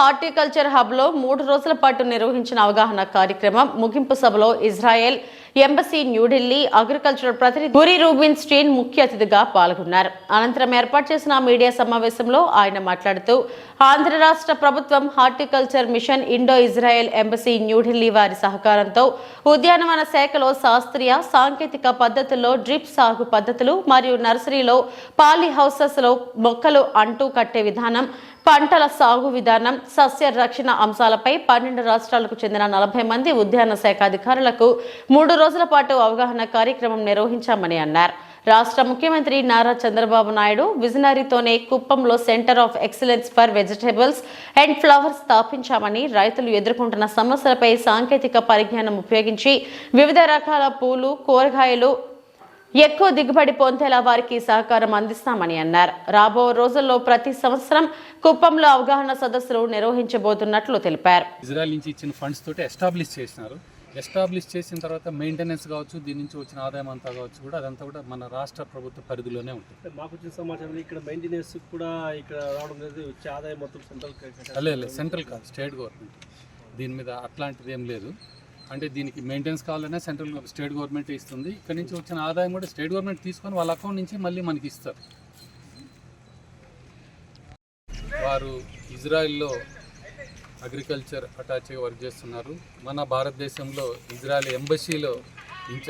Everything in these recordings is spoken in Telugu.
హార్టికల్చర్ హబ్లో 3 రోజుల పాటు నిర్వహించిన అవగాహన కార్యక్రమం ముగింపు సభలో ఇజ్రాయెల్ ఎంబసీ న్యూఢిల్లీ అగ్రికల్చర్ ప్రతినిధి గురి రూబిన్స్టీన్ ముఖ్య అతిథిగా పాల్గొన్నారు. అనంతరం ఏర్పాటు చేసిన మీడియా సమావేశంలో ఆయన మాట్లాడుతూ ఆంధ్ర రాష్ట్ర ప్రభుత్వం horticulture machine Indo Israel embassy New Delhi వారి సహకారంతో ఉద్యానవన శాఖలో శాస్త్రీయ సాంకేతిక పద్ధతుల్లో డ్రిప్ సాగు పద్ధతులు మరియు నర్సరీలో పాలీ హౌసెస్లో మొక్కలు అంటూ కట్టే విధానం, పంటల సాగు విధానం, సస్య రక్షణ అంశాలపై 12 రాష్ట్రాలకు చెందిన 40 మంది ఉద్యాన శాఖ అధికారులకు 3 రోజుల పాటు అవగాహన కార్యక్రమం నిర్వహించామని అన్నారు. రాష్ట్ర ముఖ్యమంత్రి నారా చంద్రబాబు నాయుడు విజనరీతోనే కుప్పంలో centre of excellence for vegetables and flowers స్థాపించామని, రైతులు ఎదుర్కొంటున్న సమస్యలపై సాంకేతిక పరిజ్ఞానం ఉపయోగించి వివిధ రకాల పూలు, కూరగాయలు ఎక్కువ దిగుబడి పొందేలా వారికి సహకారం అందిస్తామని అన్నారు. రాబో రోజుల్లో ప్రతి సంవత్సరం కుప్పంలో అవగాహన సదస్సులు నిర్వహించబోతున్నట్లు తెలిపారు. ఇజ్రాయెల్ నుంచి ఇచ్చిన ఫండ్స్ తోటి ఎస్టాబ్లిష్ చేసినారు. ఎస్టాబ్లిష్ చేసిన తర్వాత మెయింటెనెన్స్ కావచ్చు, దీని నుంచి వచ్చిన ఆదాయం అంతా కావచ్చు కూడా అదంతా కూడా మన రాష్ట్ర ప్రభుత్వ పరిధిలోనే ఉంటుంది. మాకు వచ్చిన సమాచారం ఇక్కడ మెయింటెనెన్స్ కూడా ఇక్కడ రావడం అనేది వచ్చే ఆదాయం మొత్తం సెంట్రల్ కాదు, స్టేట్ గవర్నమెంట్. దీని మీద అట్లాంటిది ఏం లేదు. అంటే దీనికి మెయింటెనెన్స్ కావాలనే స్టేట్ గవర్నమెంట్ ఇస్తుంది. ఇక్కడ నుంచి వచ్చిన ఆదాయం కూడా స్టేట్ గవర్నమెంట్ తీసుకొని వాళ్ళ అకౌంట్ నుంచి మళ్ళీ మనకి ఇస్తారు. వారు ఇజ్రాయెల్లో అగ్రికల్చర్ అటాచ్గా వర్క్ చేస్తున్నారు. మన భారతదేశంలో ఇజ్రాయెల్ ఎంబసీలో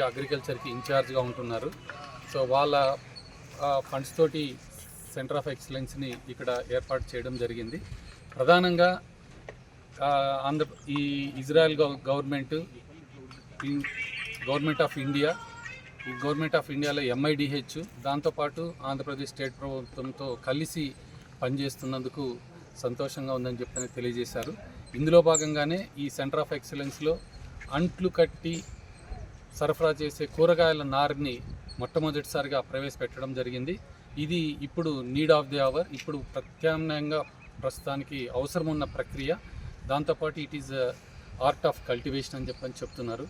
అగ్రికల్చర్కి ఇన్ఛార్జ్గా ఉంటున్నారు. సో వాళ్ళ ఫండ్స్ తోటి సెంటర్ ఆఫ్ ఎక్సలెన్స్ని ఇక్కడ ఏర్పాటు చేయడం జరిగింది. ప్రధానంగా ఈ ఇజ్రాయెల్ గవర్నమెంట్ ఆఫ్ ఇండియా, ఈ గవర్నమెంట్ ఆఫ్ ఇండియాలో MIDH, దాంతోపాటు ఆంధ్రప్రదేశ్ స్టేట్ ప్రభుత్వంతో కలిసి పనిచేస్తున్నందుకు సంతోషంగా ఉందని చెప్పని తెలియజేశారు. ఇందులో భాగంగానే ఈ సెంటర్ ఆఫ్ ఎక్సలెన్స్లో అంట్లు కట్టి సరఫరా చేసే కూరగాయల నారుని మొట్టమొదటిసారిగా ప్రవేశపెట్టడం జరిగింది. ఇది ఇప్పుడు నీడ్ ఆఫ్ ది అవర్, ఇప్పుడు ప్రత్యామ్నాయంగా ప్రస్తుతానికి అవసరం ఉన్న ప్రక్రియ. దాంతోపాటు it is art of cultivation అని చెప్తున్నారు.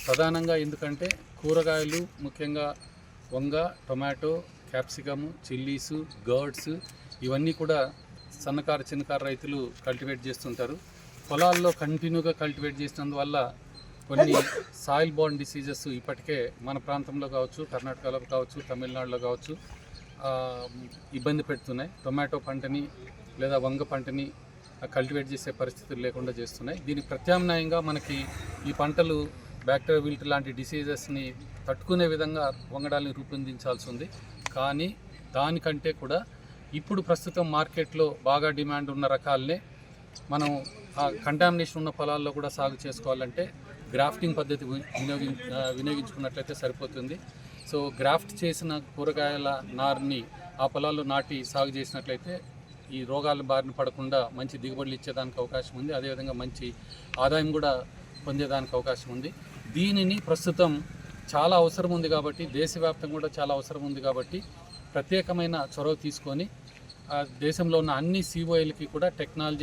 ప్రధానంగా ఎందుకంటే కూరగాయలు ముఖ్యంగా వంగ, టొమాటో, క్యాప్సికము, చిల్లీసు, గర్డ్స్ ఇవన్నీ కూడా సన్నకారు చిన్నకారు రైతులు కల్టివేట్ చేస్తుంటారు. పొలాల్లో కంటిన్యూగా కల్టివేట్ చేసినందువల్ల కొన్ని సాయిల్ బోర్న్ డిసీజెస్ ఇప్పటికే మన ప్రాంతంలో కావచ్చు, కర్ణాటకలో కావచ్చు, తమిళనాడులో కావచ్చు ఇబ్బంది పెడుతున్నాయి. టొమాటో పంటని లేదా వంగ పంటని కల్టివేట్ చేసే పరిస్థితులు లేకుండా చేస్తున్నాయి. దీనికి ప్రత్యామ్నాయంగా మనకి ఈ పంటలు బ్యాక్టీరియా విల్ట్ లాంటి డిసీజెస్ని తట్టుకునే విధంగా వంగడాలని రూపొందించాల్సి ఉంది. కానీ దానికంటే కూడా ఇప్పుడు ప్రస్తుతం మార్కెట్లో బాగా డిమాండ్ ఉన్న రకాలనే మనం కంటామినేషన్ ఉన్న పొలాల్లో కూడా సాగు చేసుకోవాలంటే గ్రాఫ్టింగ్ పద్ధతి వినియోగించుకున్నట్లయితే సరిపోతుంది. సో గ్రాఫ్ట్ చేసిన కూరగాయల నారుని ఆ పొలాల్లో నాటి సాగు చేసినట్లయితే ఈ రోగాల బారిన పడకుండా మంచి దిగుబడులు ఇచ్చేదానికి అవకాశం ఉంది. అదేవిధంగా మంచి ఆదాయం కూడా పొందేదానికి అవకాశం ఉంది. దీనిని ప్రస్తుతం చాలా అవసరం ఉంది కాబట్టి, దేశవ్యాప్తంగా కూడా చాలా అవసరం ఉంది కాబట్టి ప్రత్యేకమైన చొరవ తీసుకొని దేశంలో ఉన్న అన్ని COIలకి కూడా టెక్నాలజీ